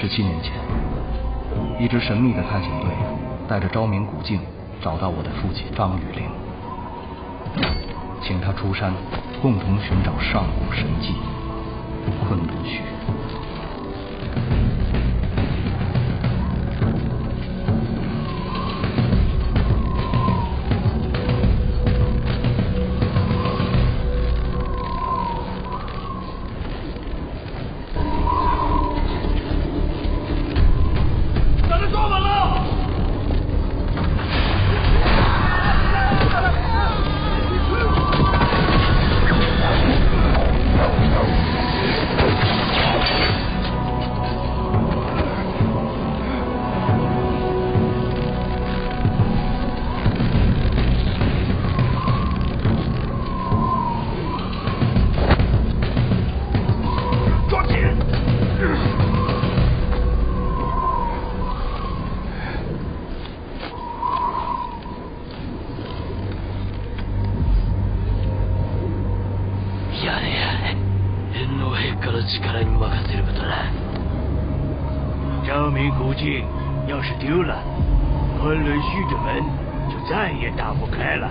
17年前，一支神秘的探险队带着昭明古镜找到我的父亲张雨林，请他出山共同寻找上古神迹昆仑虚。昭明古镜要是丢了，昆仑虚的门就再也打不开了。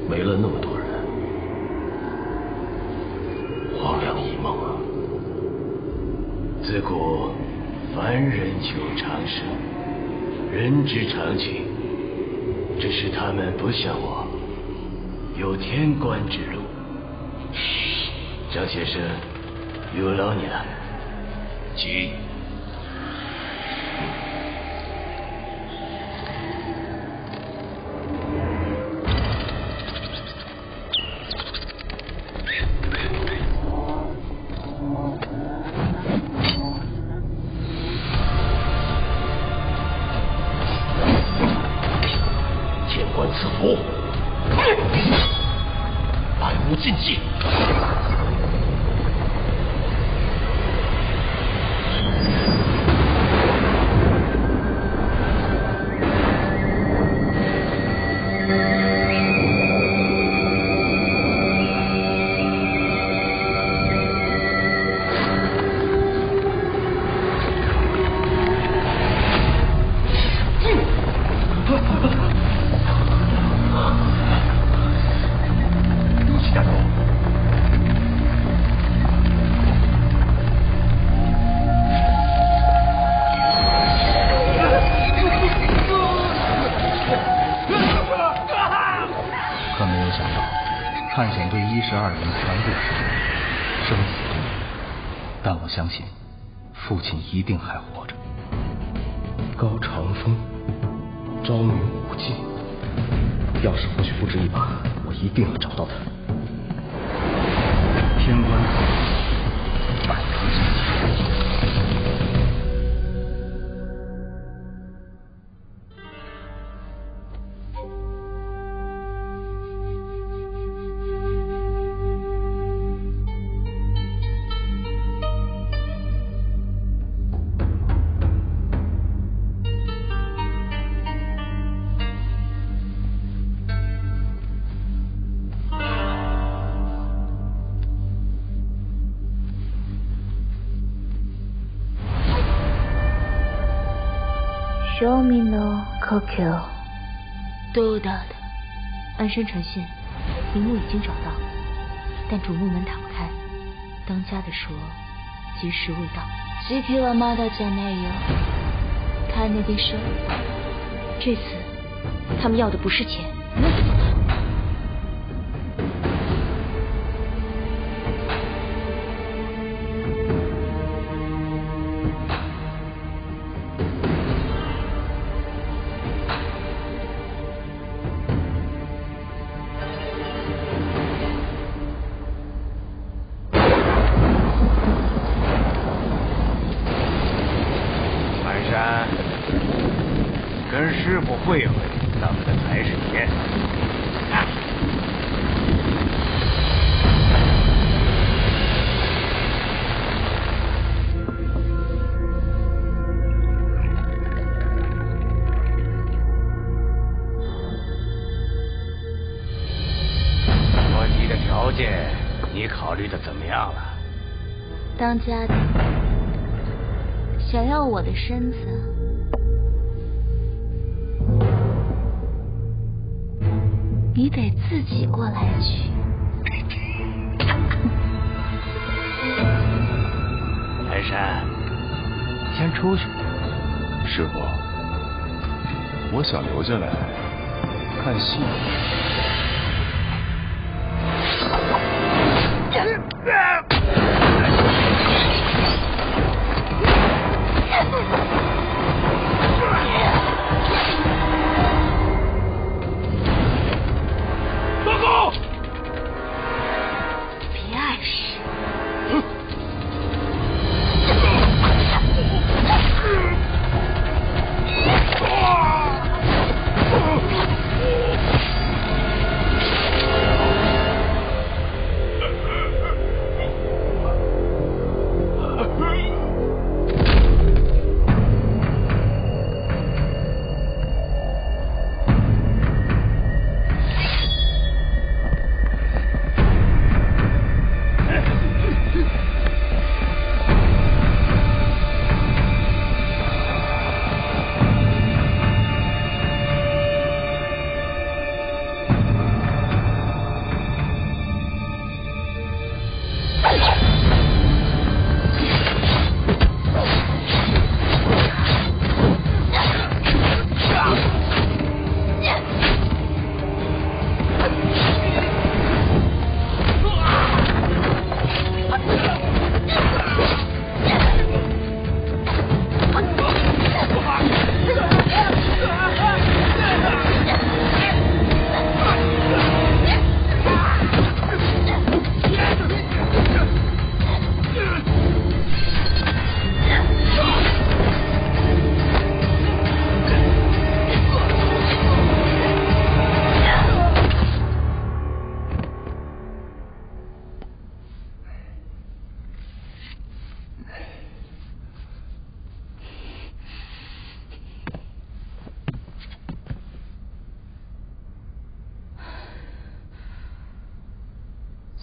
没了那么多人，荒凉一梦啊！自古凡人求长生，人之常情。只是他们不像我，有天官之路。张先生，有劳你了，请。赐福，百无禁忌。探险队12人全部失踪，生死不明。但我相信，父亲一定还活着。高长风，昭明古镜，要是或许不值一把，我一定要找到他。天官赐百无禁忌。庶民の故郷。どうだ的，安身成县，陵墓已经找到，但主墓门打不开。当家的说，吉时未到。時期はまだじゃないよ。金でしょ。这次，他们要的不是钱。那怎么办？跟师傅会会，当个财神爷。我提的条件，你考虑的怎么样了？当家的想要我的身子，你得自己过来取。台山，先出去。师傅，我想留下来看戏。报告！别碍事。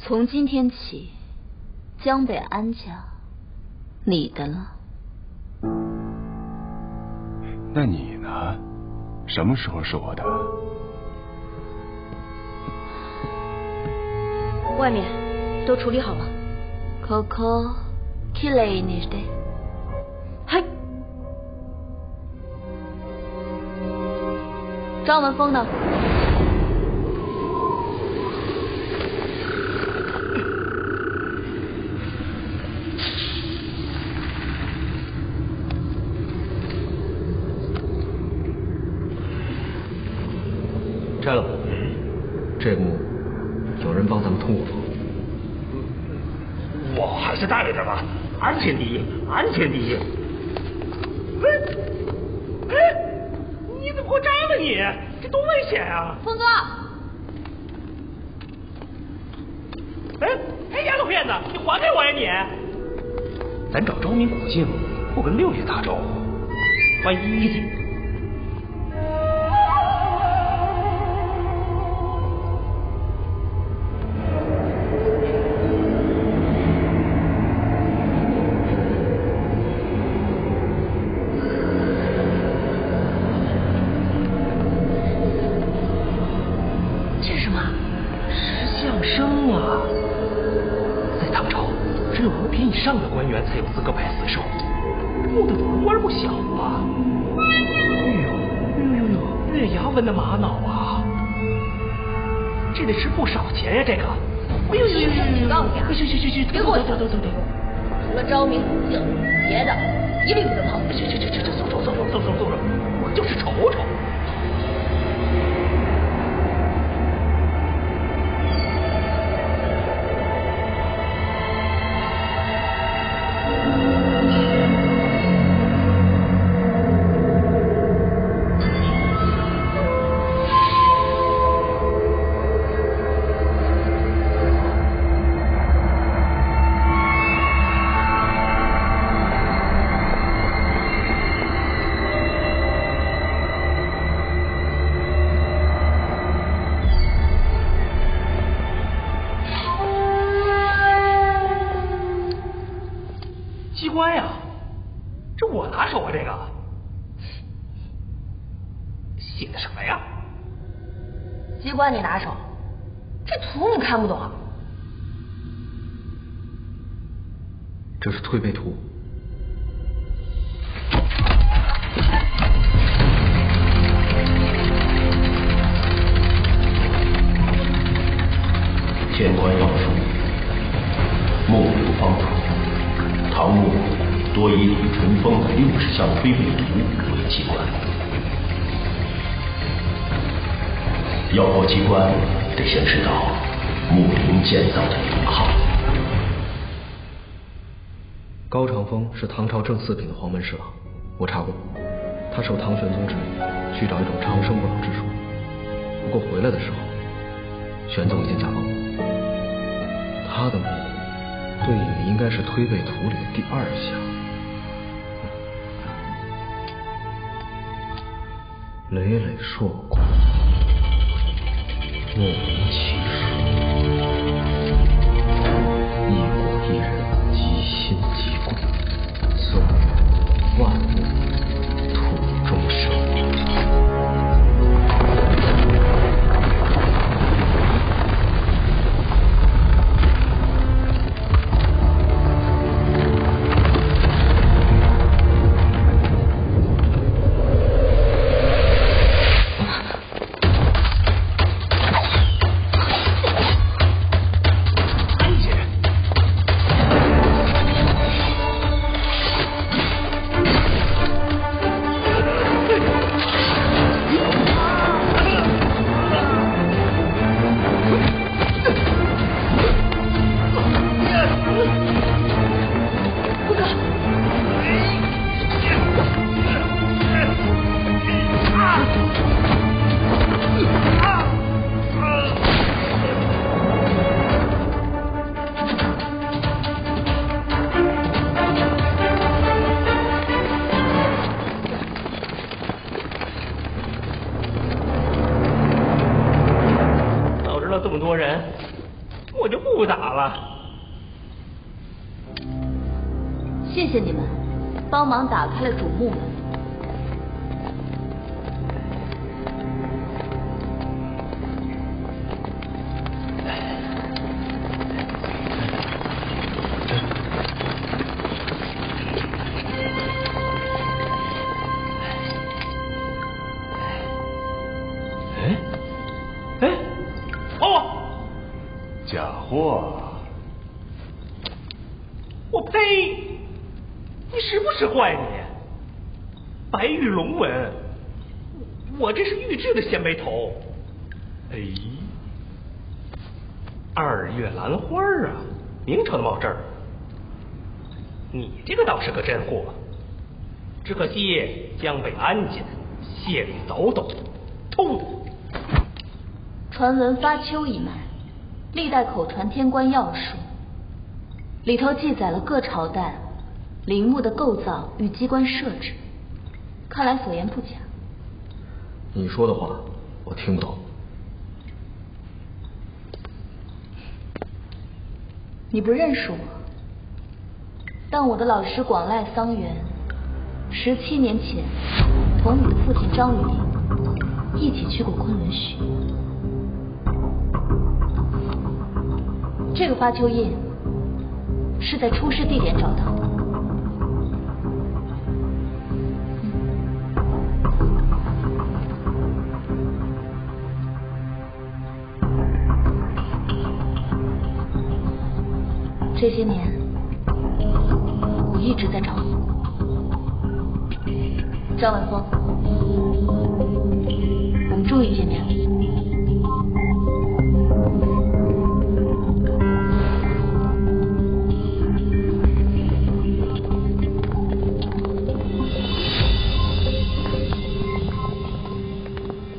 从今天起，江北安家你的了。那你呢？什么时候是我的？外面都处理好了。Coco,綺麗にして。嗨。张文峰呢？拆了。这幕有人帮咱们通过风。我还是大一点吧，安全第一，安全第一。你怎么给我炸了你？这多危险啊！峰哥。丫头片子，你还给我呀你！咱找昭明古镜，不跟六爷打招呼。万一。上的官员才有资格拜死兽，我的官不小啊！月牙纹的玛瑙啊，这得值不少钱呀！这个，提醒警告你啊！去，别过去！走。除了昭明古镜，别的一律不准碰。走，我就是瞅瞅。我拿手啊，这个写的什么呀？机关你拿手，这图你看不懂啊？这是推背图。天官要术，木流方法。唐末多以李淳风的60项推背图为机关。要破机关，得先知道木林建造的年号。高长风是唐朝正四品的黄门侍郎，我查过，他受唐玄宗之命去找一种长生不老之术，不过回来的时候，玄宗已经驾崩了。他的墓对应的应该是推背图里的第2项，累累硕果，莫名其数，一国一人，即心即贵，所以万物土中生。这么多人，我就不打了。谢谢你们，帮忙打开了主墓门。假货！我呸！你识不识坏你？白玉龙纹，我这是玉制的鲜卑头。哎，2月兰花啊，明朝的帽针儿。你这个倒是个真货，只可惜江北安家谢里早抖，偷的。传闻发丘一脉，历代口传天官要术，里头记载了各朝代陵墓的构造与机关设置，看来所言不假。你说的话我听不懂。你不认识我，但我的老师广濑桑原17年前同你的父亲张雨林一起去过昆仑虚。这个发丘印是在出事地点找到的。这些年我一直在找你，张文峰，我们终于见面了。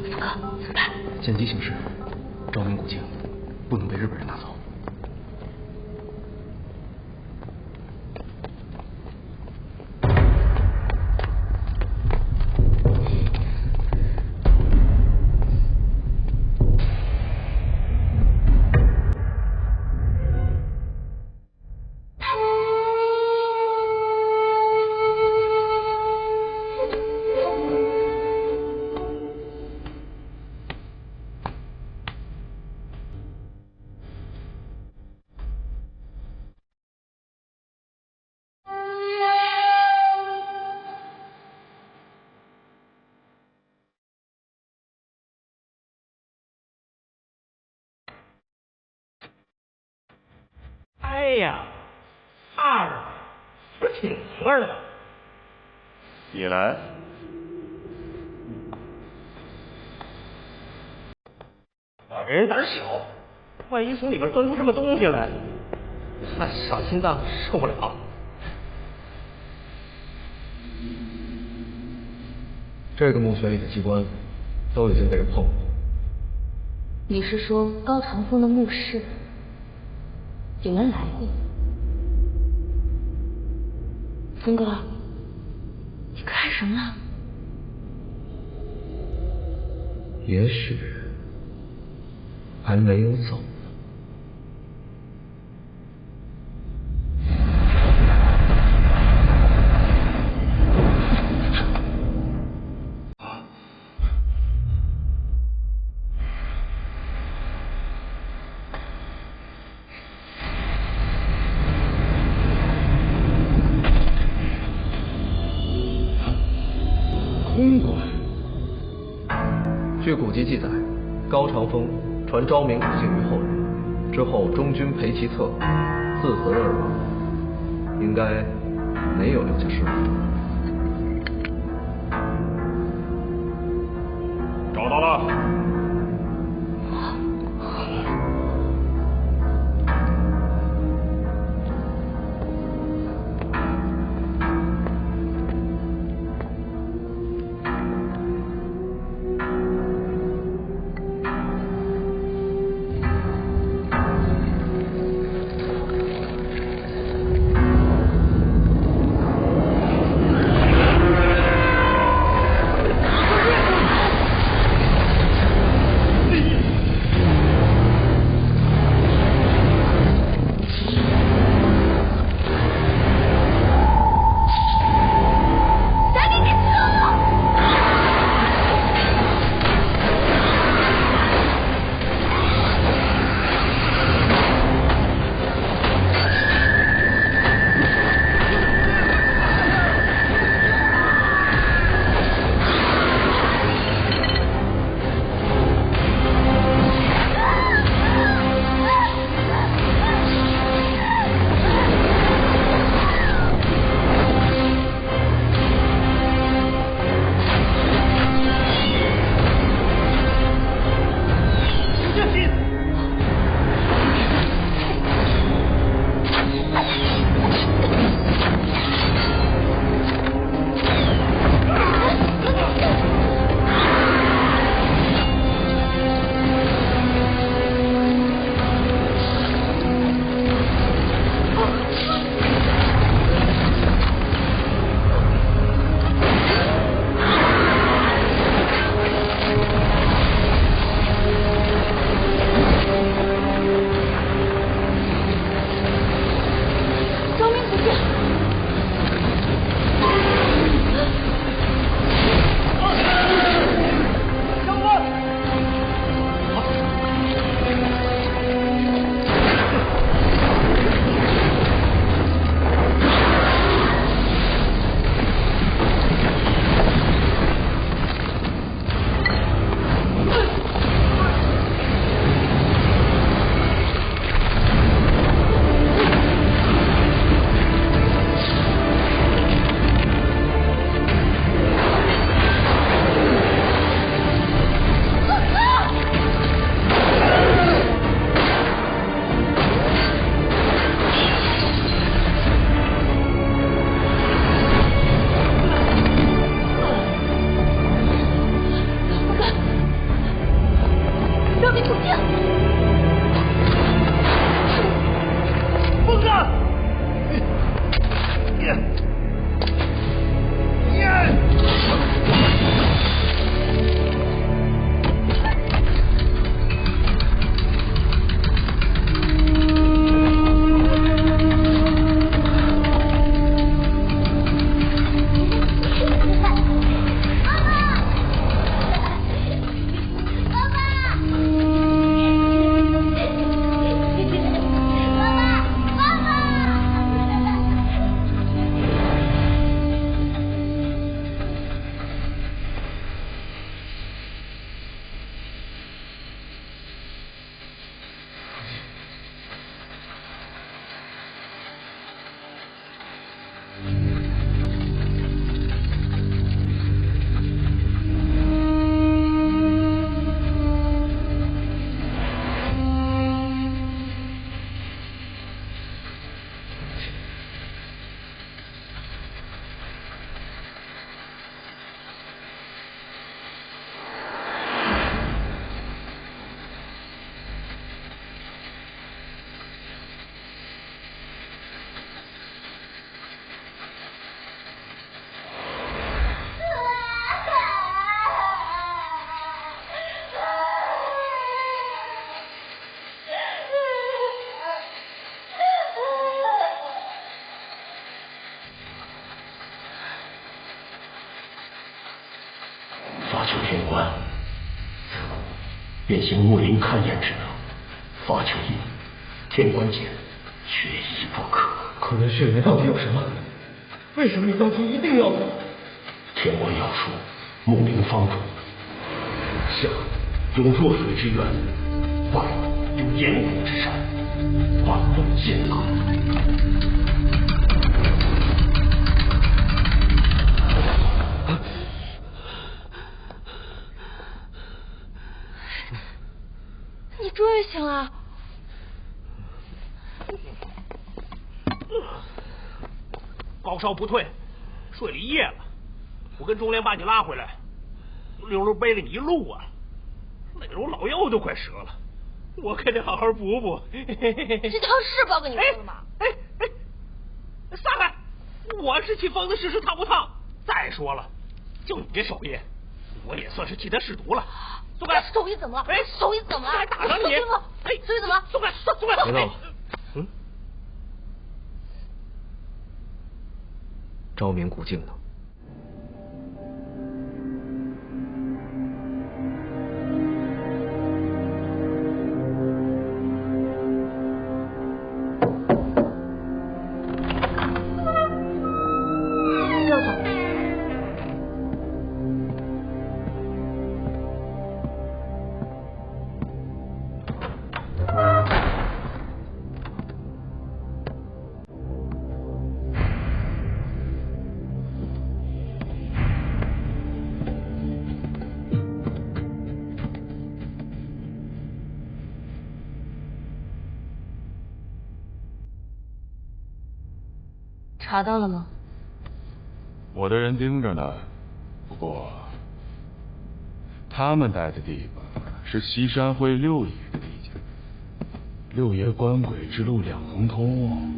福哥，怎么办？见机行事，昭明古境不能被日本人拿走。哎呀，二不是挺明白的吗？你来。人胆小，万一从里边钻出什么东西来，那小心脏受不了。这个墓穴里的机关都已经被人碰过。你是说高长风的墓室有人来过？峰哥，你干什么了？也许还没有走。空馆。据古籍记载，高长风传昭明不幸于后人，之后中军裴其策，自焚而亡，应该没有留下尸骨。找到了。发求天官，便行木灵看验之能，发求印，天官见，缺一不可。可这血缘到底有什么？为什么你当初一定要我？天官要术，木灵方主。下有弱水之源，外有岩谷之山，万路艰难。你终于醒了。高烧不退，睡了一夜了。我跟钟莲把你拉回来，溜溜背了你一路啊，累得我老腰都快折了。我可得好好补补。这汤是包给你喝的吗？哎，撒开！我是替疯子试试烫不烫。再说了，就你这手艺，我也算是替他试毒了。松开！手艺怎么了？哎，手艺怎么了？还打伤你！哎，手艺怎么？松开！松开！别闹了。昭明古镜呢？调走。查到了吗？我的人盯着呢，不过他们待的地方是西山会六爷的地界，六爷官鬼之路两龙通。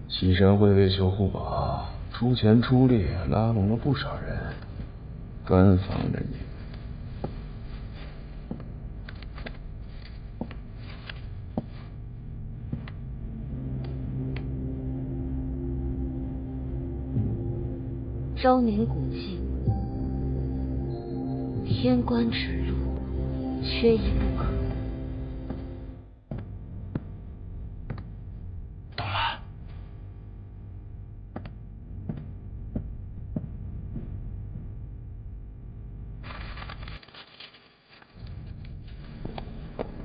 西山会为修护法出钱出力，拉拢了不少人，专防着你。昭明古镜，天官指路，缺一不可。懂了。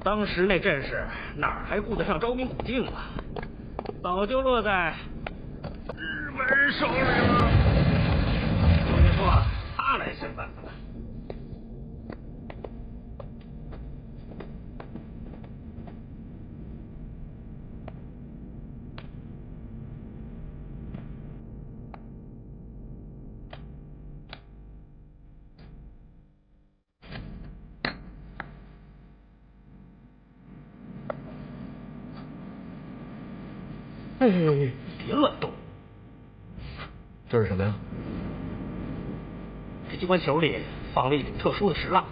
当时那阵势，哪还顾得上昭明古镜啊？早就落在日本人手里了。我跟你说，他来想办法。哎，别乱动！这是什么呀？这机关球里放了一种特殊的石蜡，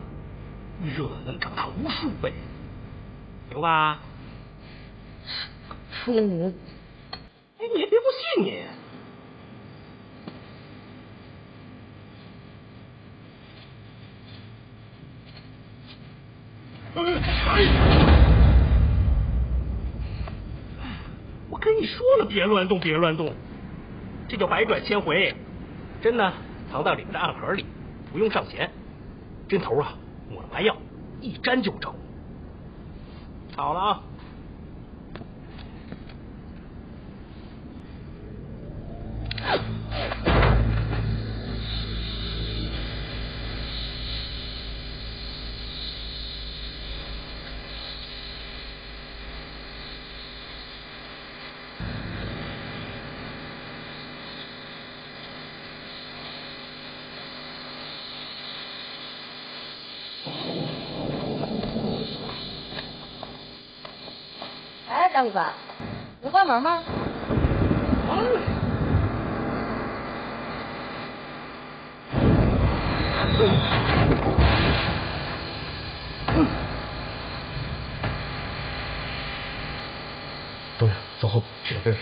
热能长大无数倍，牛吧？出了名。哎，你也别不信你。我跟你说了，别乱动，别乱动，这叫百转千回。针呢，藏到里面的暗盒里，不用上弦。针头啊，抹了白药，一沾就着。好了啊。哎，张主管，能关门吗？东阳，走后，这边。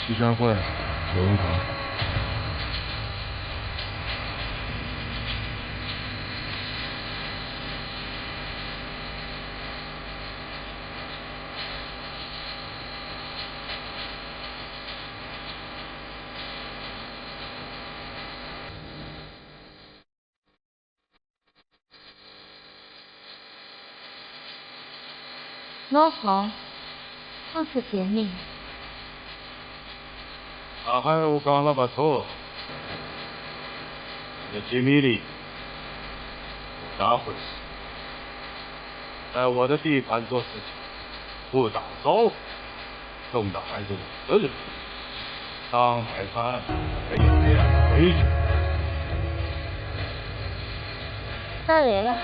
西山会刘荣堂。老好，好久见面。还有刚那把头，这机密里咋回事？在我的地盘做事情，不打招呼，弄得还是我的人。当裁判没有这样的规矩。他来了，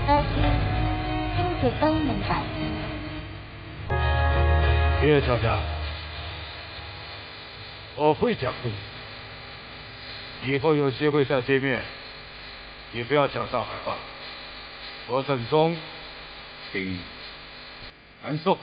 那天。是当门板。别吵架，我会讲规矩。以后有机会再见面，你不要讲上海话，我郑重听难受。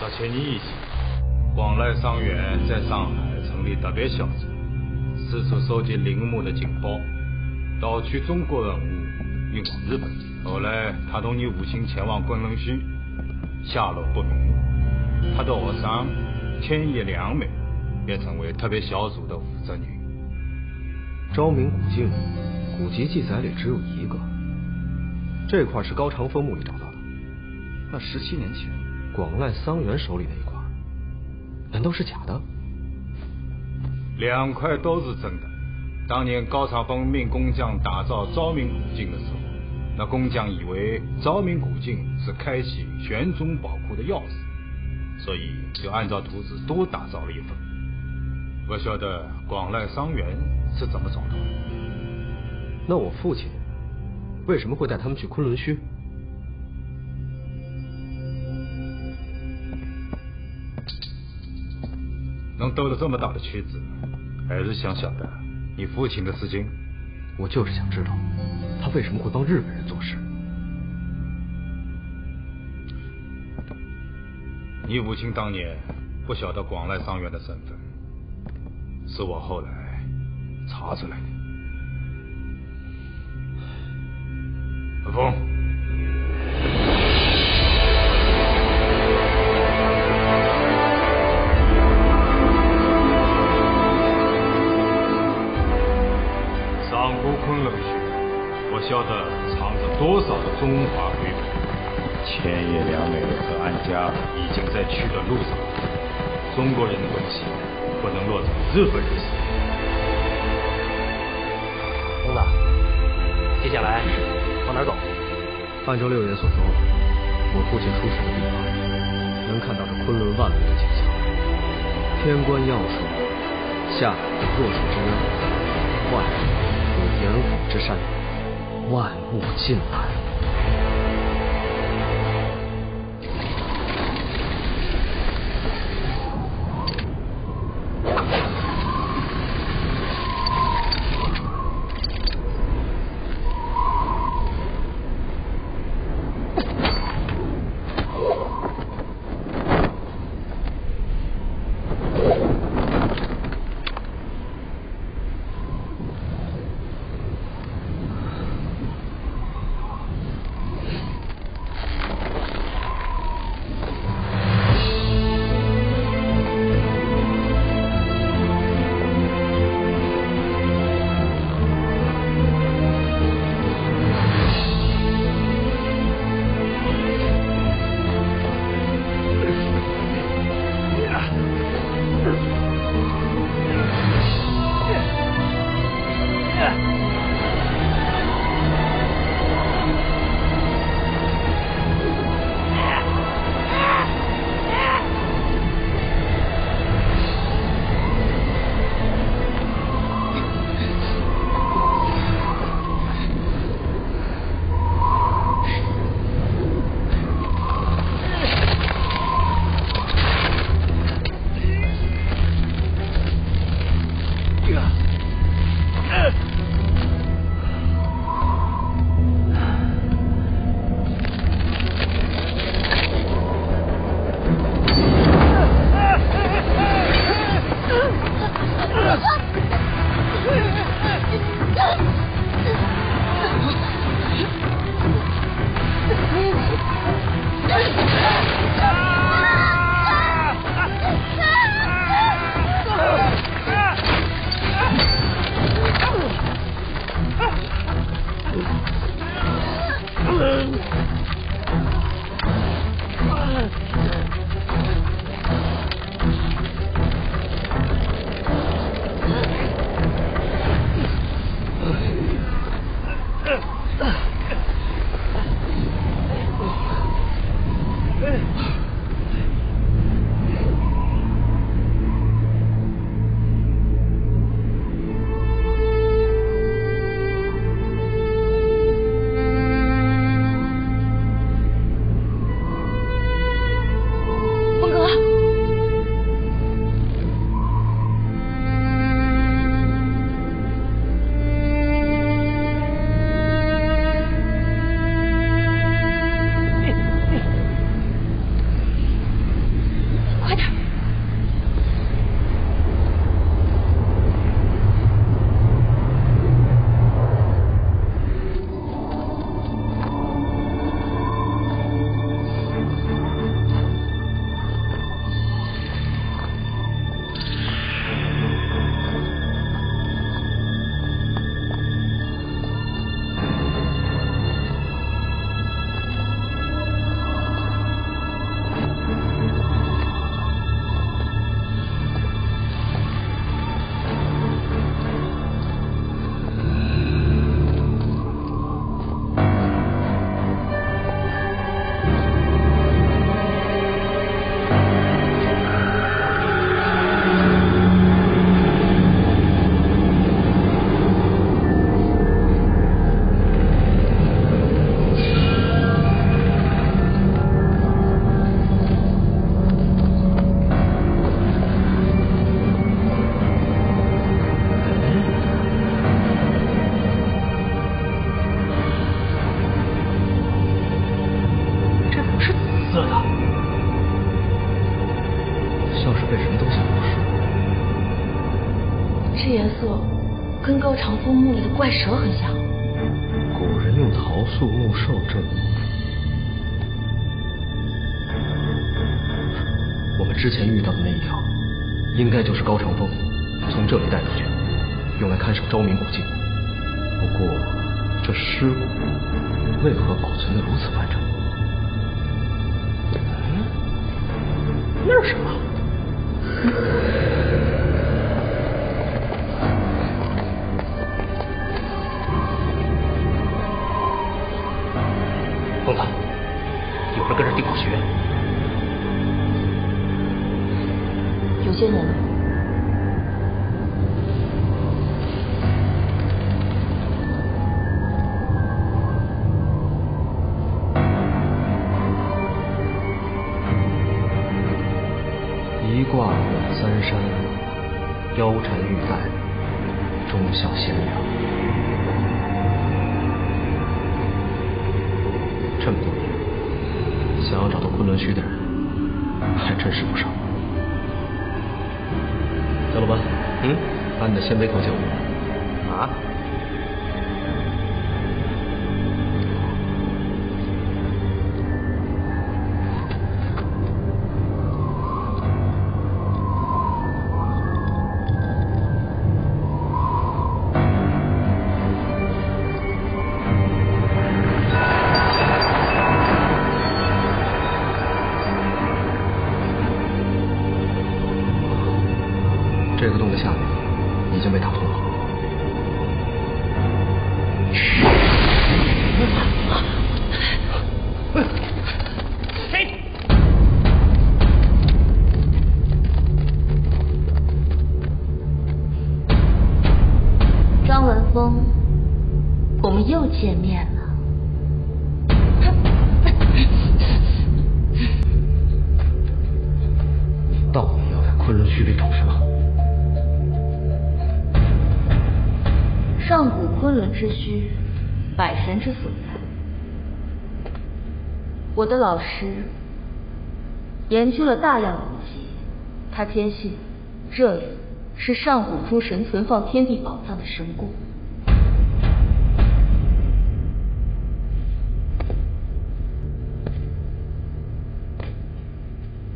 17年以前，广濑伤员在上海成立特别小组，四处收集陵墓的情报，盗取中国文物运往日本。后来，他同你父亲前往昆仑虚，下落不明。他的学生天野良美也成为特别小组的负责人。昭明古镜，古籍记载里只有一个，这块是高长风墓里找到的。那17年前广濑桑原手里那一块，难道是假的？2块都是真的。当年高长风命工匠打造昭明古镜的时候，那工匠以为昭明古镜是开启玄宗宝库的钥匙，所以就按照图纸多打造了一份。我晓得广濑桑原是怎么找到的。那我父亲为什么会带他们去昆仑虚？能兜了这么大的圈子，还是想晓得你父亲的事情。我就是想知道他为什么会帮日本人做事。你父亲当年不晓得广濑桑原的身份，是我后来查出来的。文峰，上过昆仑虚，我晓得藏着多少的中华瑰宝。千叶良美和安家已经在去的路上，中国人的东西不能落在日本人手里。公子，接下来往哪走？按照六爷所说，我父亲出事的地方，能看到这昆仑万里的景象。天官要术，下海有弱水之渊，外有炎虎之山，万物尽来。跟高长风墓里的怪蛇很像。古人用桃树木兽镇。我们之前遇到的那一条，应该就是高长风从这里带出去，用来看守昭明古镜。不过，这尸骨为何保存得如此完整？那是什么？疯子，有人跟着地堡学院。有些人。一卦混三山，腰缠玉带，忠孝贤良。这么多年，想要找到昆仑虚的人，还真是不少。小鲁班，把你的鲜卑口酒。啊？这个洞的下面已经被打通了。张文峰，我们又见面了。到底要在昆仑虚里找什么？上古昆仑之虚，百神之所在。我的老师研究了大量古籍，他坚信这里是上古诸神存放天地宝藏的神宫。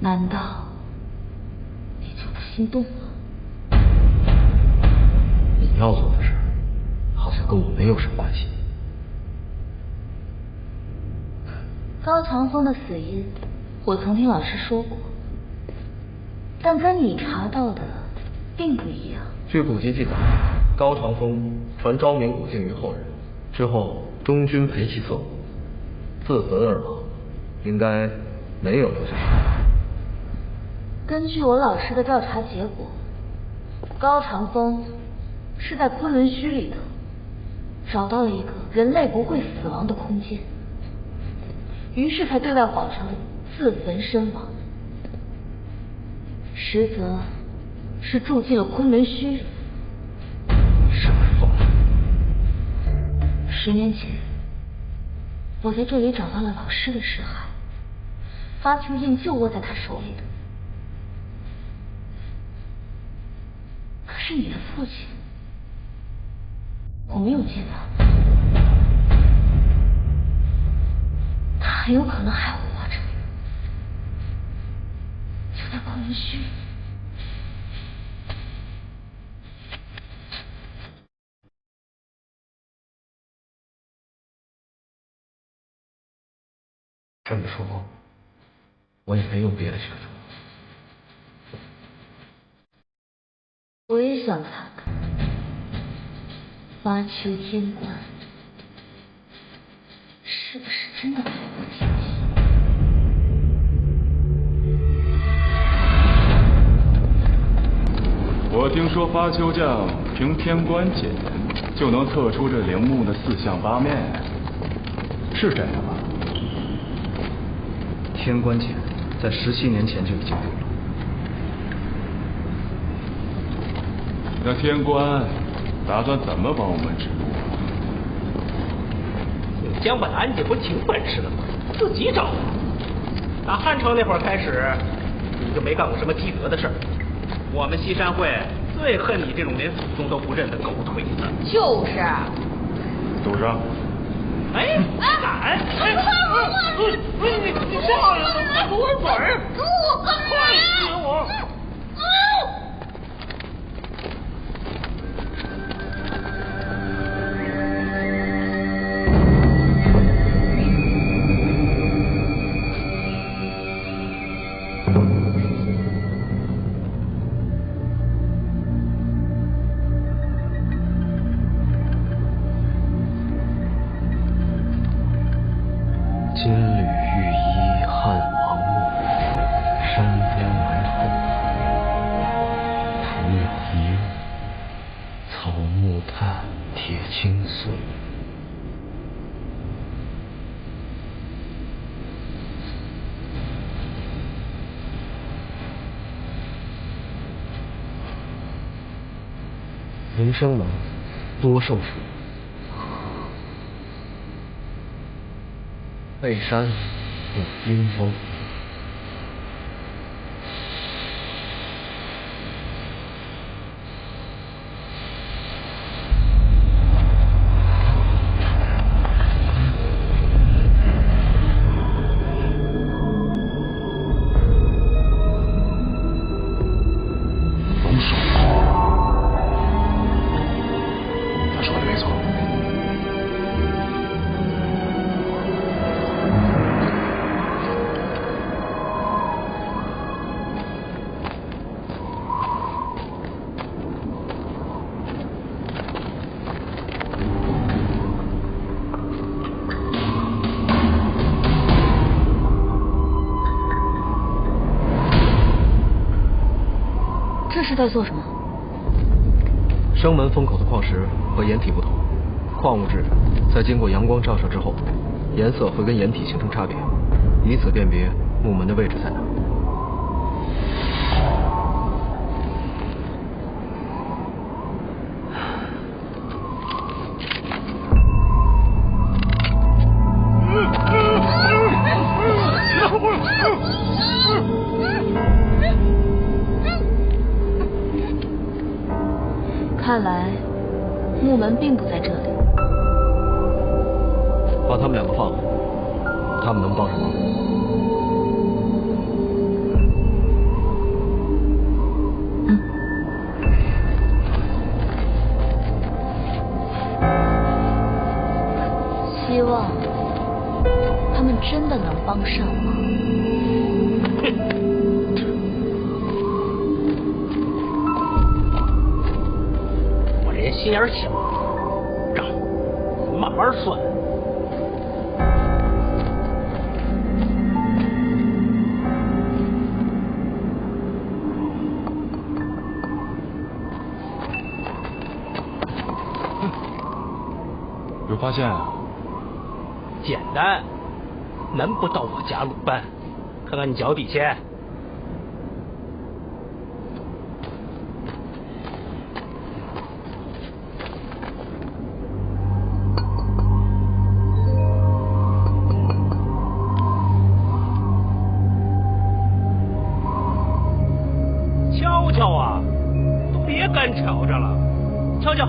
难道你就不心动了？你要做的事，好像跟我没有什么关系。高长风的死因，我曾听老师说过，但跟你查到的并不一样。据古籍记载，高长风传昭明古镜于后人，之后中军陪其走，自焚而亡，应该没有留下什么。根据我老师的调查结果，高长风是在昆仑虚里头找到了一个人类不会死亡的空间，于是才对外谎称自焚身亡，实则是住进了昆仑虚里。什么疯10年前，我在这里找到了老师的尸骸，发球印就握在他手里的。可是你的父亲，我没有见到，他很有可能还活着，就在昆仑虚里。这么说，我也没有别的选择。我也想看看发丘天官是不是真的海阔天空。我听说发丘将凭天官解人，就能测出这陵墓的四象八面，是真的吗？天官剑在17年前就已经有了。那天官打算怎么帮我们指路？你江本安家不挺本事的吗？自己找的。打汉朝那会儿开始，你就没干过什么积德的事儿。我们西山会最恨你这种连祖宗都不认的狗腿子。就是。祖上。哎，敢！你少爷怎么不会嘴儿？快死我！金缕玉衣汉王墓，山边埋后，土有遗物，草木炭，铁青碎。人生能多受福。背山有阴风，龙首，他说的没错。这是在做什么？生门封口的矿石和岩体不同，矿物质在经过阳光照射之后，颜色会跟岩体形成差别，以此辨别木门的位置在哪。看来木门并不在这里。把他们两个放了，他们能帮上忙。希望他们真的能帮上忙。我这人心眼小，账慢慢算。有发现啊？简单，难不倒我家鲁班。看看你脚底下。瞧瞧啊，都别干吵着了，瞧瞧。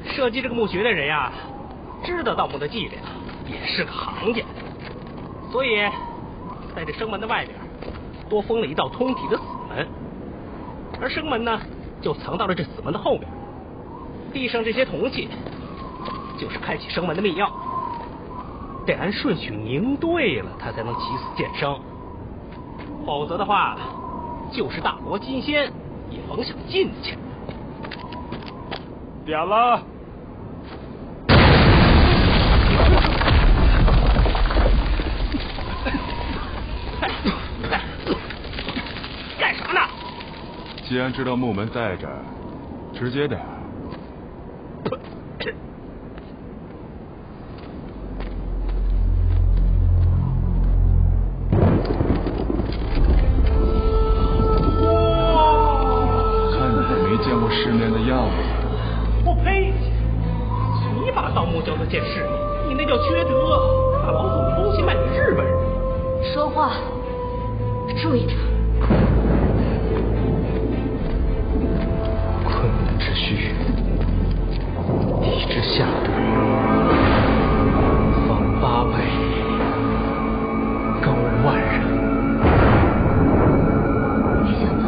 设计这个墓穴的人呀，知道盗墓的伎俩，也是个行家，所以在这生门的外边多封了一道通体的死门，而生门呢就藏到了这死门的后面。地上这些铜器就是开启生门的密钥，得按顺序拧对了，它才能起死见生，否则的话，就是大罗金仙也甭想进去。点了。干啥呢？既然知道木门在这儿，直接点。看你这没见过世面的样子。我呸！你把盗墓叫做见世面，你那叫缺德！把老祖的东西卖给日本人。说话注意点。昆仑之虚，地之下端，方8百里，高万人。没想到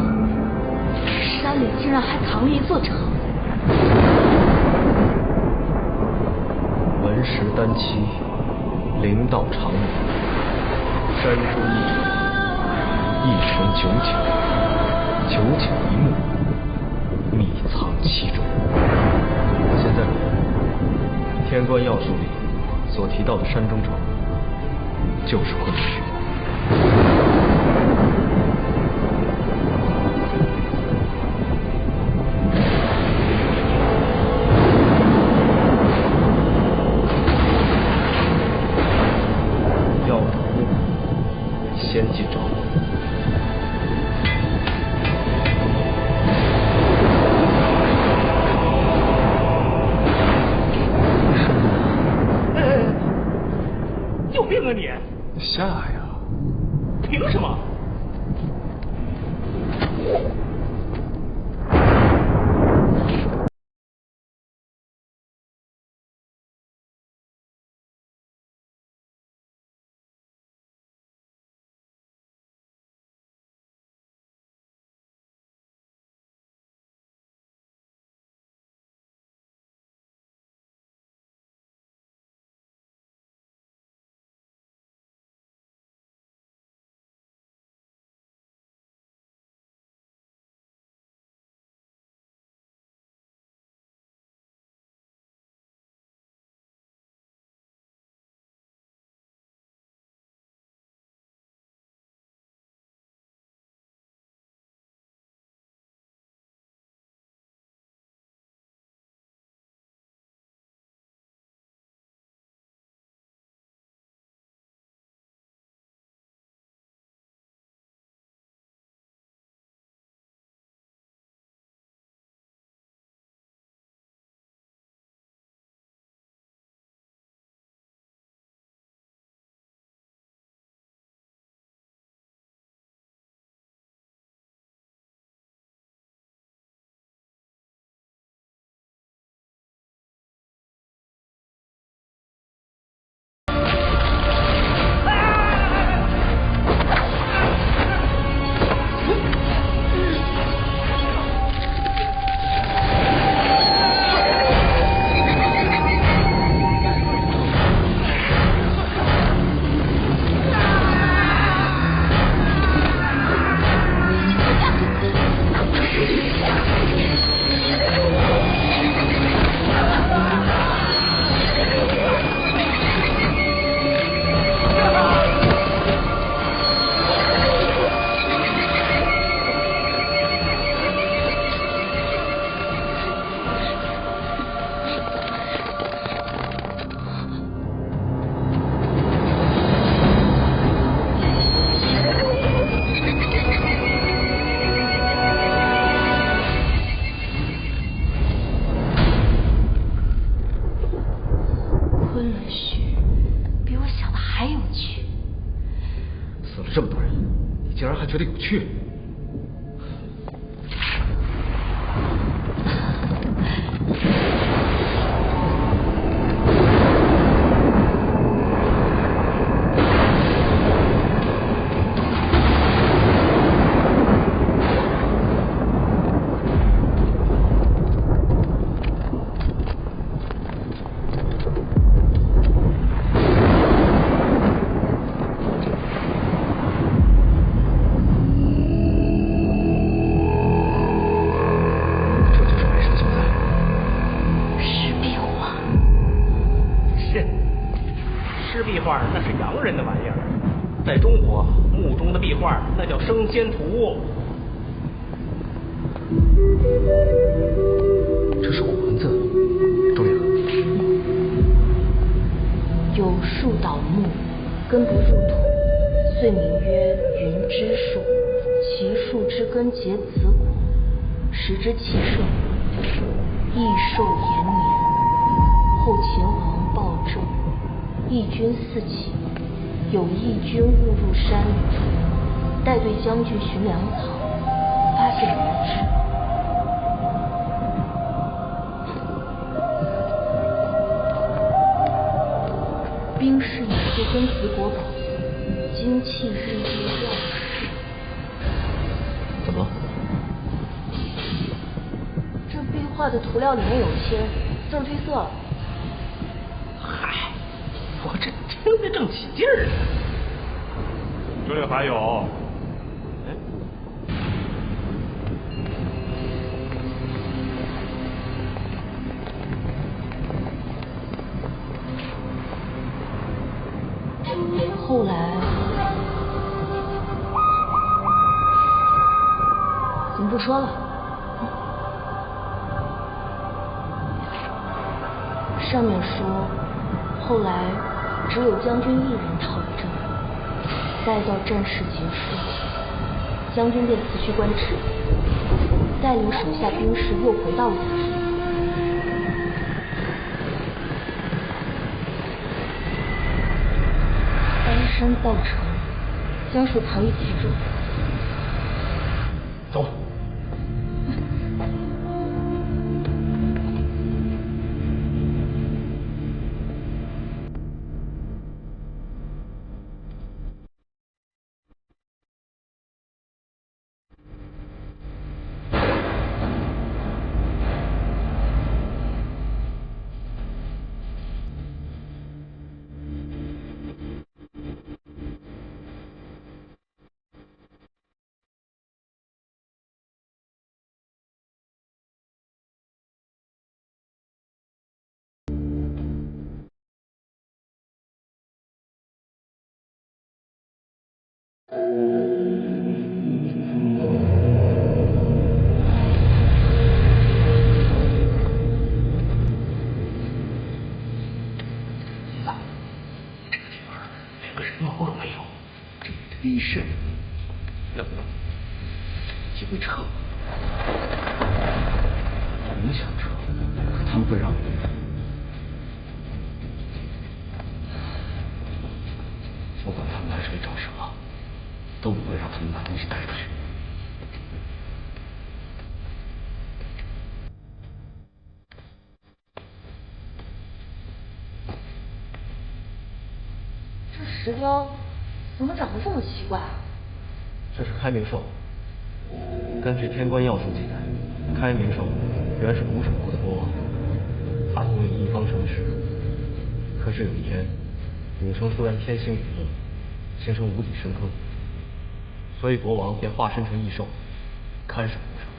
山里竟然还藏了一座城。文石丹漆，灵道长明，山中一城9顷，9顷一墓，秘藏其中。现在天官要术里所提到的山中城，就是昆仑虚。要找墓，先去找我。有病啊你！下呀！凭什么？觉得有趣。升仙图，这是古文字，周爷。有树倒木，根不入土，遂名曰云之树。其树之根结子果，时之其盛，益寿延年。后秦皇暴政，义军四起，有义军误入山里。带队将军寻粮草，发现无知。兵士以树根子果宝，精气日益耀世。怎么了？这壁画的涂料里面有铅，字儿褪色了。嗨，我这听得正起劲儿呢。这里还有。后来怎么不说了？上面说，后来只有将军一人逃了这里，待到战事结束，将军便辞去官职，带领手下兵士又回到了此处。山造成，将树藏于其中。走。李胜，要不机会撤？我们想撤，可他们会让我们。不管他们来这里找什么，都不会让他们把东西带出去。这石雕怎么长得这么奇怪啊？这是开明兽。根据天官要术记载，开明兽原是古蜀国的国王，他统领一方城池。可是有一天，古城突然天星陨落，形成无底深坑，所以国王便化身成异兽，看守古城。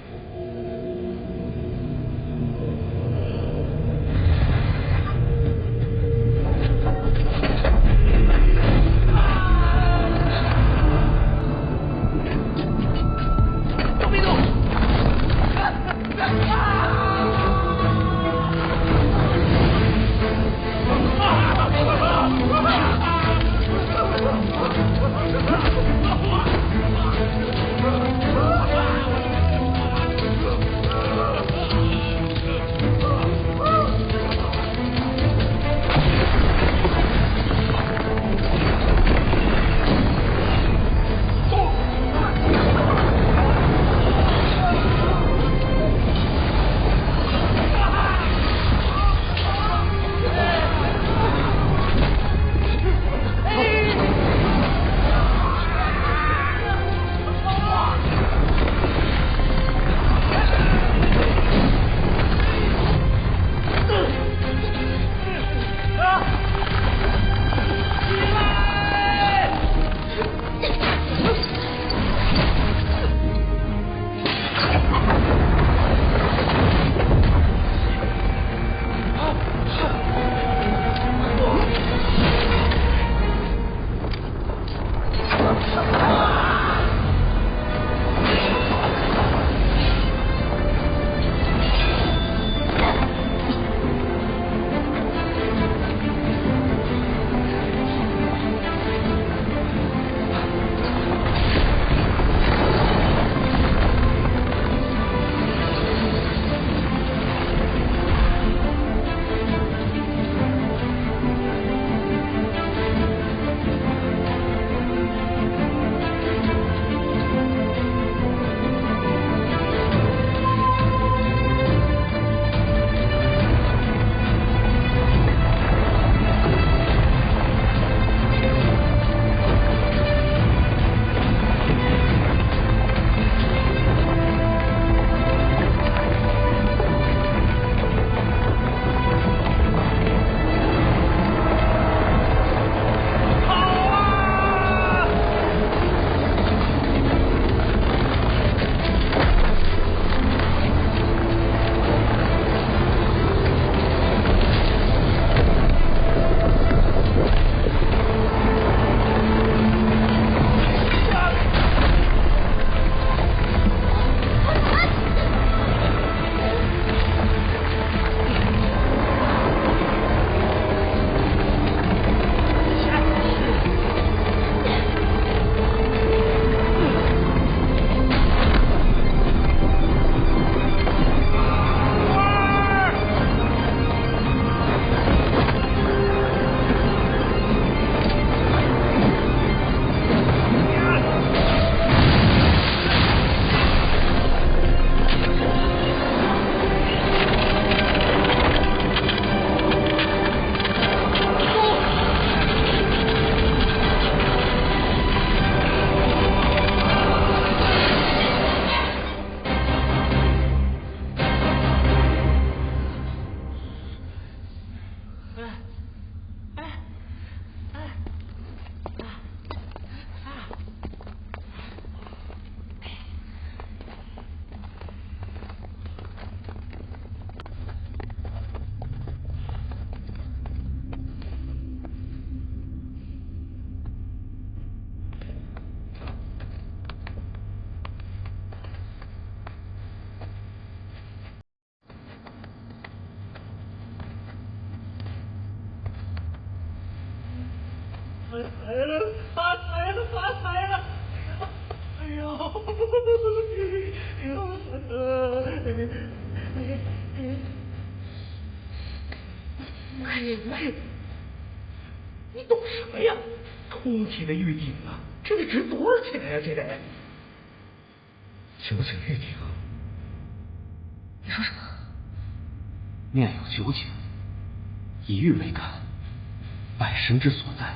发财了！哎呦！你懂什么呀？通体的玉鼎啊，这得值多少钱呀？这得究竟玉鼎？你说什么？念有九井，以玉为坎，百神之所在。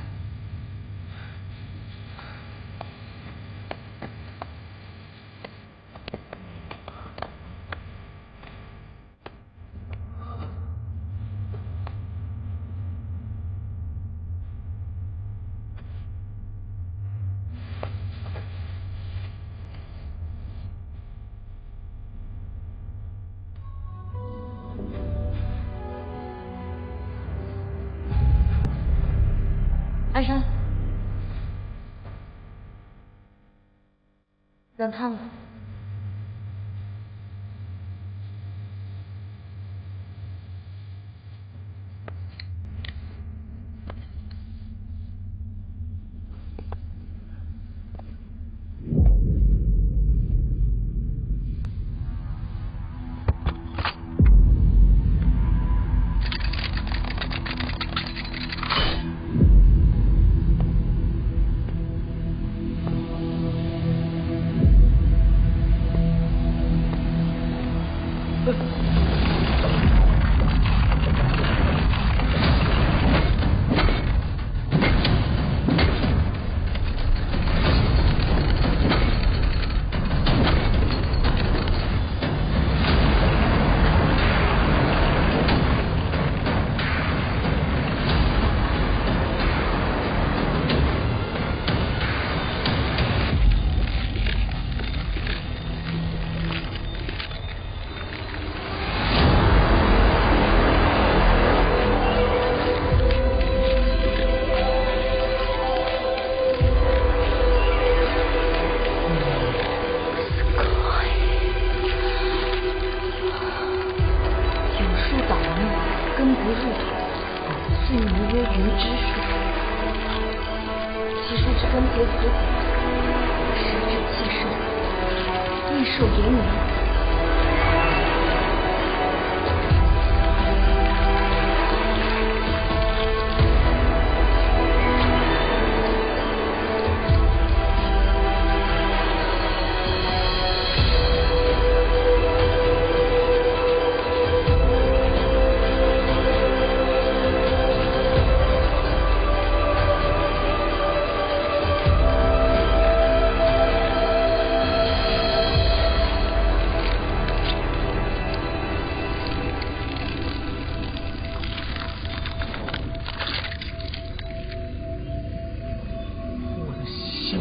安山，冷烫了。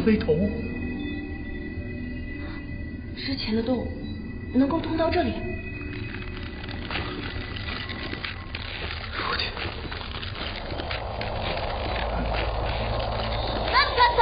飞头，之前的洞能够通到这里。父亲，安干的。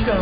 事儿？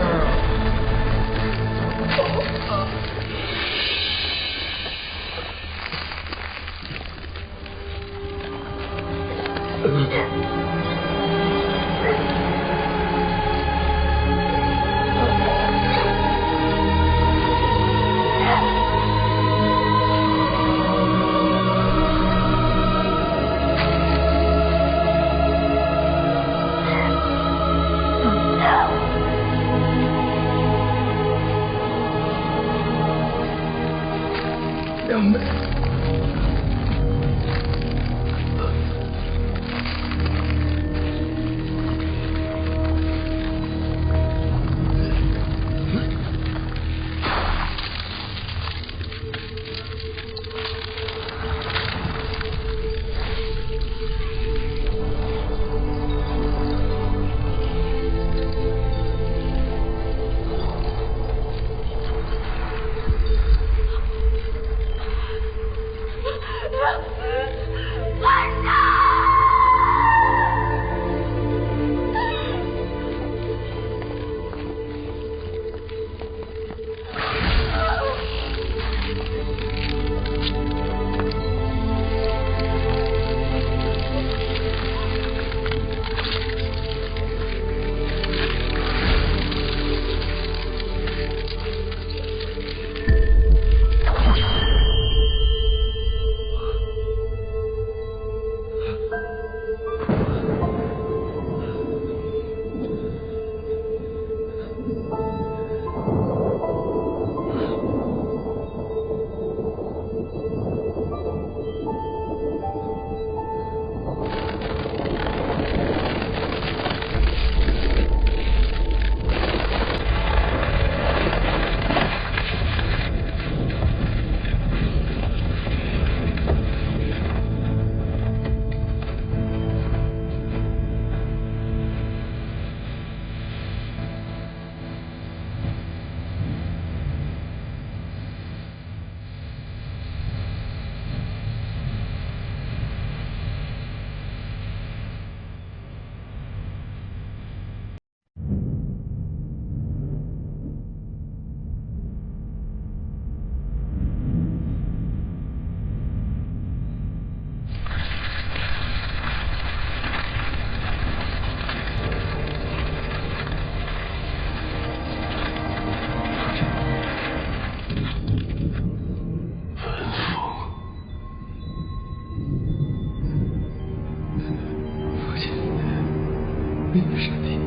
你的身体，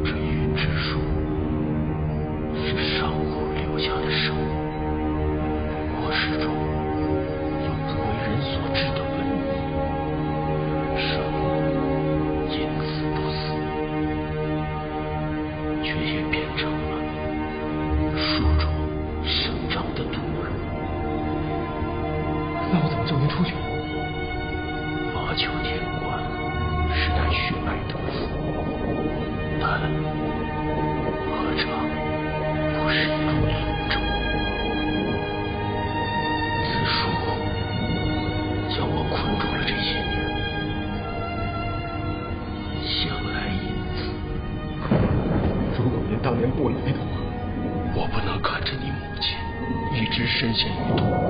这云之术是上古留下的圣物，末世中有不为人所知的文明，圣物因此不死，却也变成了树中生长的毒人。那我怎么救您出去？八九天关是乃血脉得此，但何尝不是一种诅咒？此术将我困住了这些年，向来因此。如果您当年不来的话，我不能看着你母亲一直深陷于痛苦。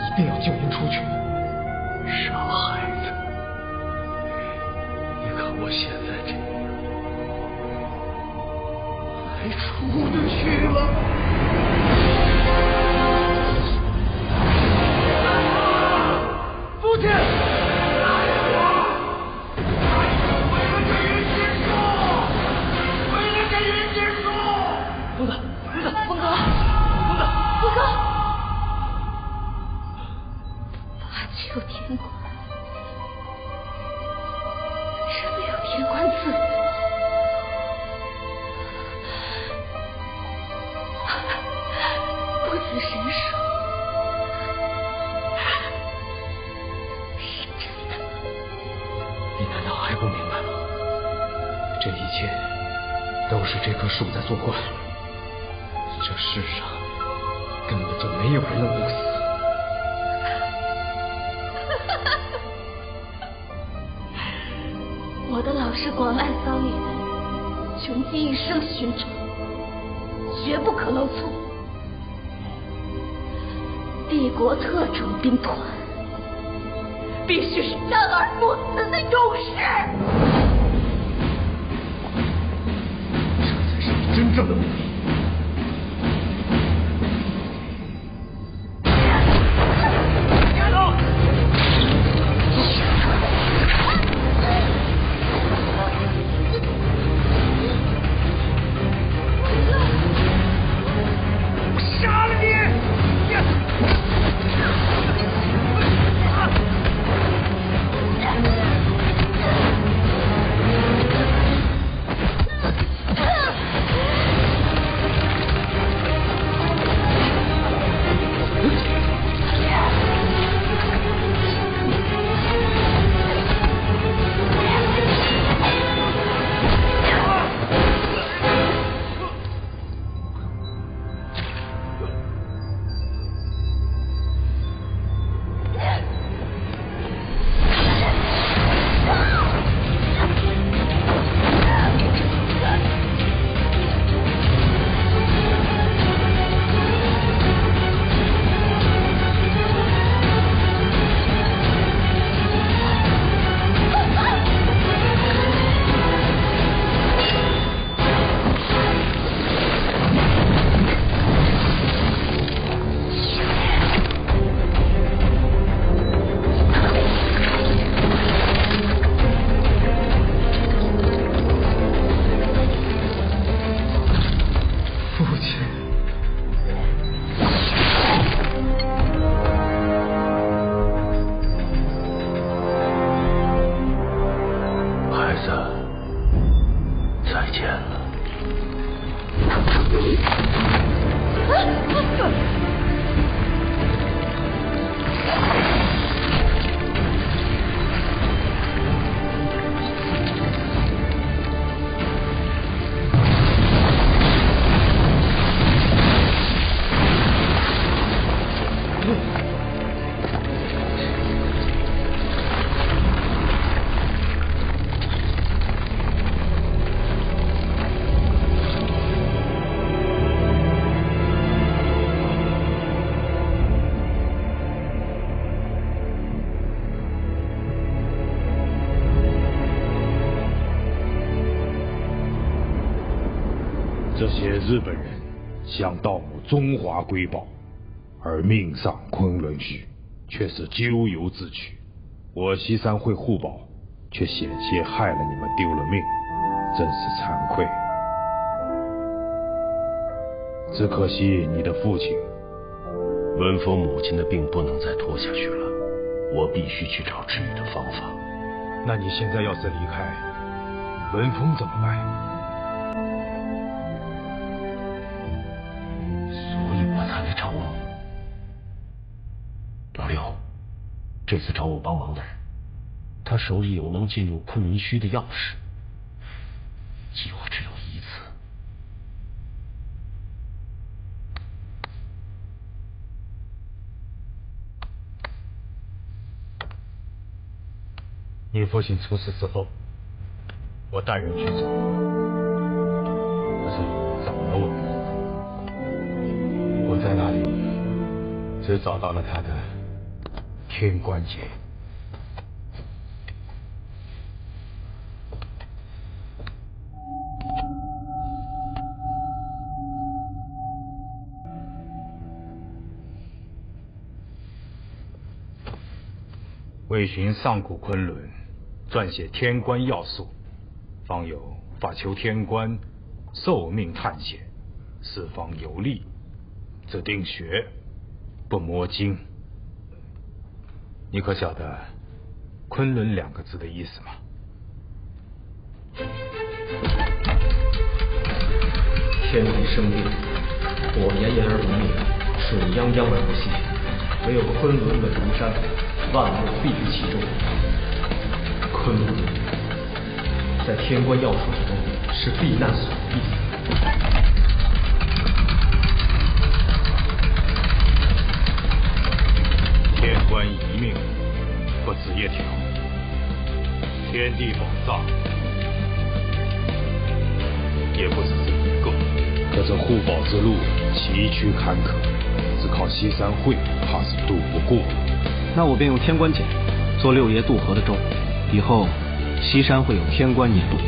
一定要救您出去。傻孩子，你看我现在这样，还出得去吗？父亲！有天官，真的有天官赐福，不死神术是真的吗？你难道还不明白吗？这一切都是这棵树在作怪。这世上根本就没有人能不死。我的老师广濑桑原，穷极一生寻找，绝不可能错。帝国特种兵团必须是战而不死的勇士。这才是你真正的目的。这些日本人想盗墓中华瑰宝，而命丧昆仑虚，却是咎由自取。我西山会护宝，却险些害了你们丢了命，真是惭愧。只可惜你的父亲，文峰母亲的病不能再拖下去了，我必须去找治愈的方法。那你现在要是离开，文峰怎么办？我才来找我。老六，这次找我帮忙的人，他手里有能进入昆仑虚的钥匙，机会只有一次。你父亲出事之后，我带人去找，可是找了我。我在那里只找到了他的天关节。为寻上古昆仑，撰写天关要素，方有法求天关，受命探险，四方游历。只定学，不摸经。你可晓得昆仑2个字的意思吗？天地生变，我严言而不灭，水泱泱而不息。唯有昆仑稳如山，万物必于其中。昆仑在天官要术之中是避难所避。天官遗命，不止一条。天地宝藏也不止这一个。可这护宝之路崎岖坎坷，只靠西山会怕是渡不过。那我便用天官锏做六爷渡河的舟，以后西山会有天官引路。